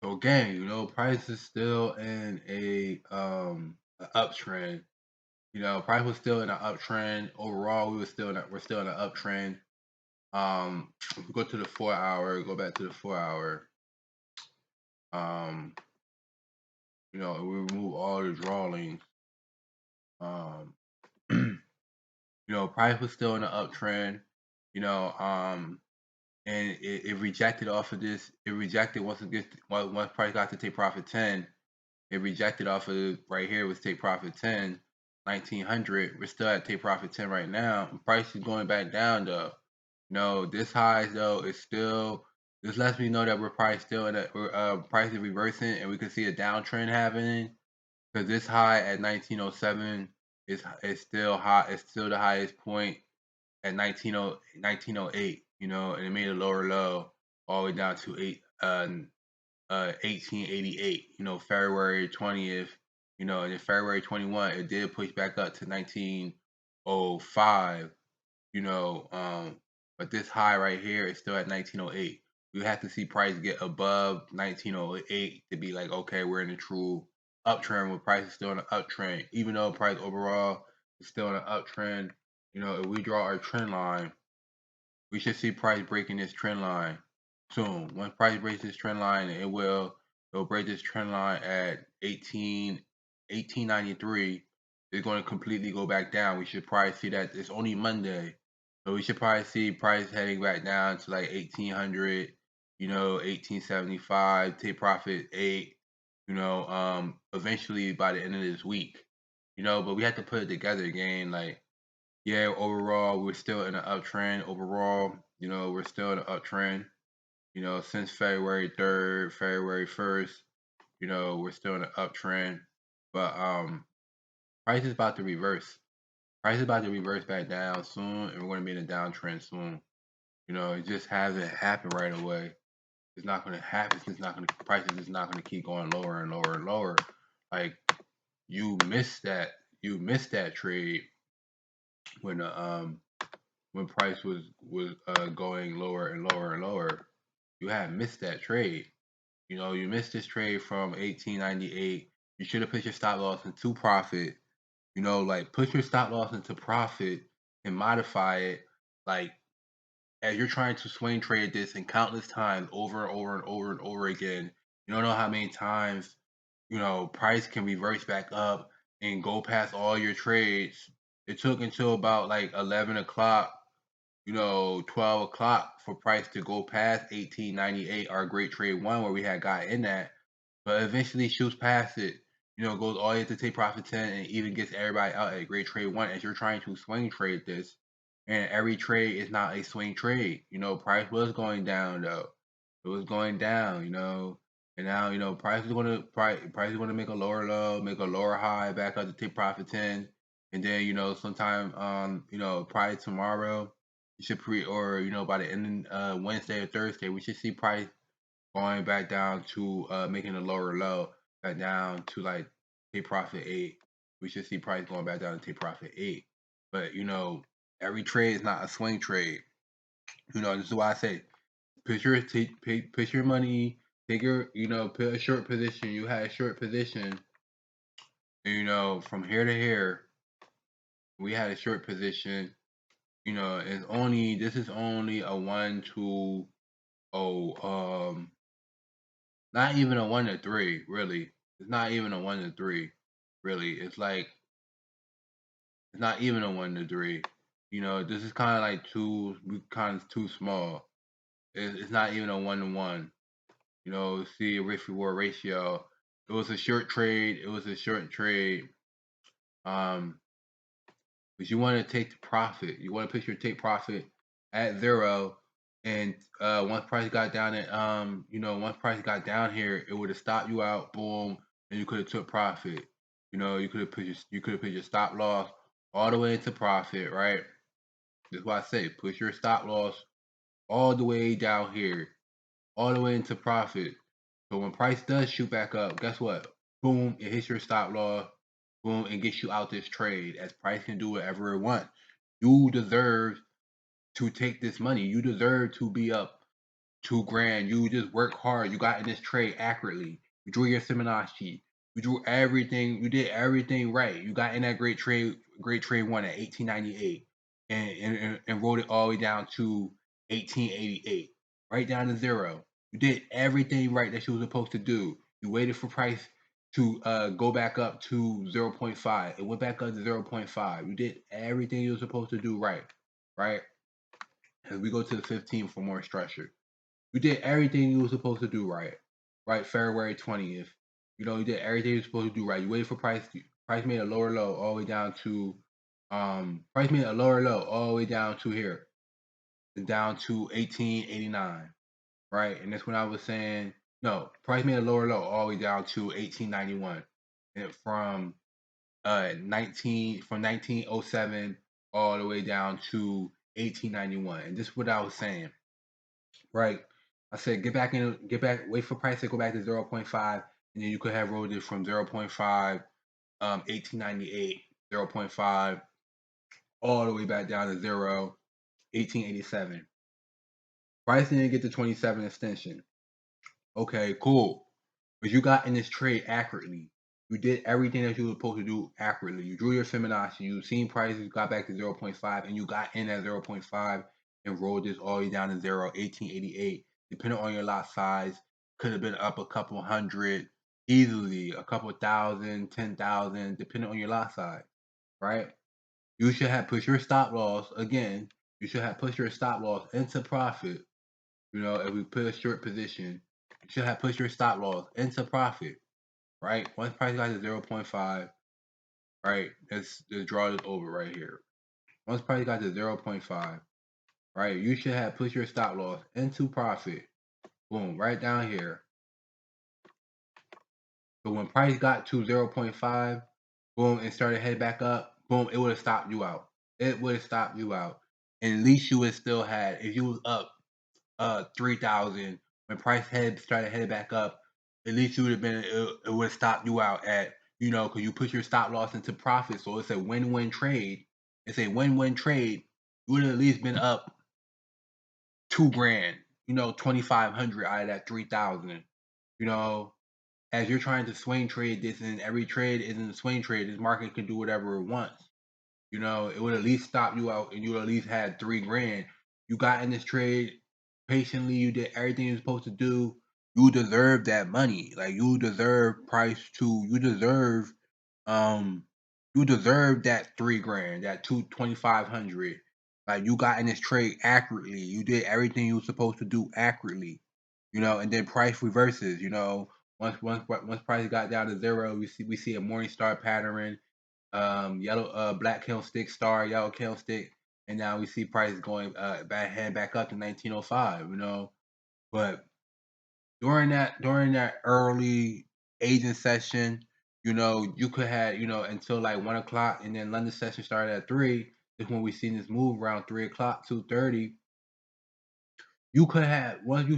So again, price is still in a uptrend. Price was still in an uptrend. Overall, we're still in an uptrend. If we go to the 4-hour, go back to the 4-hour. We remove all the drawings. Price was still in an uptrend. And it rejected off of this. It rejected once price got to take profit 10. It rejected off of right here was take profit 10, 1900. We're still at take profit 10 right now. Price is going back down though. This high though is still. This lets me know that we're probably still in a price is reversing, and we can see a downtrend happening. Because this high at 1907 is still high. It's still the highest point at 1908. And it made a lower low all the way down to 1888. February 20th. And in February 21, it did push back up to 1905. But this high right here is still at 1908. We have to see price get above 1908 to be like, okay, we're in a true uptrend. Where price is still in an uptrend, even though price overall is still in an uptrend. If we draw our trend line, we should see price breaking this trend line soon. Once price breaks this trend line, it'll break this trend line at 1893. It's going to completely go back down. We should probably see that it's only Monday. So we should probably see price heading back down to like 1800, 1875, take profit 8, eventually by the end of this week. But we have to put it together again. Like, yeah, overall, we're still in an uptrend. Overall, we're still in an uptrend. Since February 3rd, February 1st, we're still in an uptrend. But price is about to reverse. Price is about to reverse back down soon, and we're going to be in a downtrend soon. It just hasn't happened right away. It's not going to happen. Price is just not going to keep going lower and lower and lower. Like, you missed that trade when price was going lower and lower and lower. You had missed that trade. You missed this trade from 1898. You should have put your stop loss into profit. Like, put your stop loss into profit and modify it. Like, as you're trying to swing trade this and countless times over and over and over and over again, you don't know how many times, price can reverse back up and go past all your trades. It took until about like 11 o'clock, 12 o'clock for price to go past 1898, our great trade one where we had got in that. But eventually shoots past it, goes all the way to take profit 10 and even gets everybody out at great trade one as you're trying to swing trade this. And every trade is not a swing trade. Price was going down though. It was going down, and now, price is gonna make a lower low, make a lower high, back up to take profit 10. And then, sometime probably tomorrow, you should by the end of Wednesday or Thursday, we should see price going back down to making a lower low, back down to like take profit 8. We should see price going back down to take profit 8. But every trade is not a swing trade. This is why I say put your money, take your put a short position. You had a short position, and, from here to here, we had a short position. This is only a 1 to not even a 1 to 3, really. It's not even a 1 to 3, really. It's like it's not even a 1 to 3. This is kind of like too small. It's not even a 1 to 1. See a risk reward ratio. It was a short trade. But you want to take the profit. You want to put your take profit at 0. And once price got down at once price got down here, it would have stopped you out, boom, and you could have took profit. You could have put your stop loss all the way into profit, right? That's why I say put your stop loss all the way down here, all the way into profit. So when price does shoot back up, guess what? Boom, it hits your stop loss, boom, and gets you out this trade. As price can do whatever it wants. You deserve to take this money. You deserve to be up 2 grand. You just work hard. You got in this trade accurately. You drew your Fibonacci. You drew everything. You did everything right. You got in that great trade one at 1898, and wrote it all the way down to 1888, right down to zero. You did everything right that you were supposed to do. You waited for price to go back up to 0.5. It went back up to 0.5. You did everything you were supposed to do right, right? As we go to the 15th for more structure. You did everything you were supposed to do right. Right, February 20th. You did everything you were supposed to do right. You waited for price. Price made a lower low all the way down to price made a lower low all the way down to here. Down to 1889. Right? And that's when I was saying no, price made a lower low all the way down to 1891. And from 1907 all the way down to 1891. And this is what I was saying. Right. I said wait for price to go back to 0.5, and then you could have rolled it from 0.5, 1898, 0.5, all the way back down to 0, 1887. Price didn't get to 27 extension. Okay, cool. But you got in this trade accurately. You did everything that you were supposed to do accurately. You drew your Fibonacci. You seen prices, got back to 0.5, and you got in at 0.5 and rolled this all the way down to 0, 1888. Depending on your lot size, could have been up a couple hundred easily, a couple thousand, 10,000, depending on your lot size, right? You should have put your stop loss again. You should have put your stop loss into profit. If we put a short position, you should have put your stop loss into profit, right? Once price got to 0.5, right? Let's draw this over right here. Once price got to 0.5, right? You should have put your stop loss into profit. Boom, right down here. So when price got to 0.5, boom, and started head back up, boom, it would have stopped you out. It would have stopped you out. And at least you would still had, if you was up 3,000, when price started headed back up, at least you would have been, it would have stopped you out at, because you put your stop loss into profit. So it's a win-win trade. It's a win-win trade. You would have at least been up 2 grand, 2,500 out of that 3,000. As you're trying to swing trade this, and every trade isn't a swing trade, this market can do whatever it wants. It would at least stop you out, and you would at least had 3 grand. You got in this trade patiently. You did everything you're supposed to do. You deserve that money. Like, you deserve price to. You deserve that 3 grand, that 2,500. Like, you got in this trade accurately. You did everything you were supposed to do accurately. And then price reverses. Once price got down to 0, we see a Morningstar pattern. Black candlestick, star, yellow candlestick, and now we see price going back up to 1905. But during that early agent session, you could have until like 1 o'clock, and then London session started at 3. Is when we seen this move around 3 o'clock, 2:30. You could have once you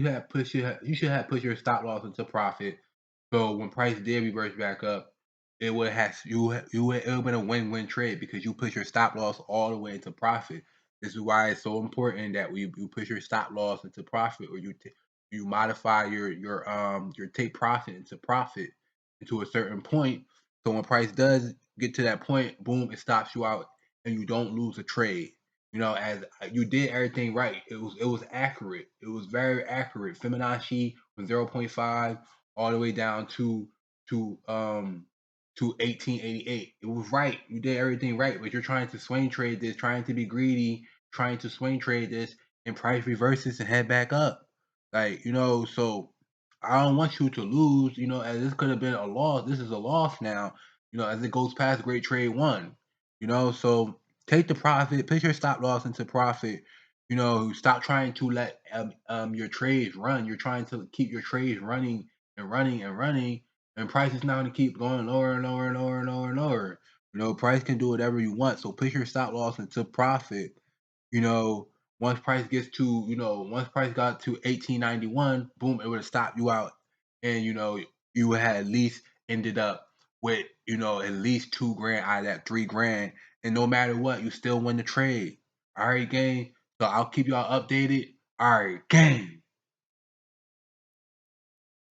should have put your stop loss into profit. So when price did reverse back up, it would have it would have been a win-win trade because you put your stop loss all the way into profit. This is why it's so important that you put your stop loss into profit, or you modify your take profit into profit into a certain point. So when price does get to that point, boom, it stops you out and you don't lose a trade. As you did everything right. It was accurate. It was very accurate. Fibonacci from 0.5 all the way down to 1888. It was right. You did everything right, but you're trying to swing trade this, trying to be greedy, trying to swing trade this, and price reverses and head back up. So I don't want you to lose, as this could have been a loss. This is a loss now, as it goes past great trade 1. So take the profit, put your stop loss into profit. Stop trying to let your trades run. You're trying to keep your trades running and running and running, and price is not going to keep going lower and lower and lower and lower and lower. Price can do whatever you want. So put your stop loss into profit. Once price got to 1891, boom, it would have stopped you out, and you would have at least ended up with at least 2 grand out of that 3 grand, and no matter what, you still win the trade. All right, gang. So I'll keep y'all updated. All right, gang.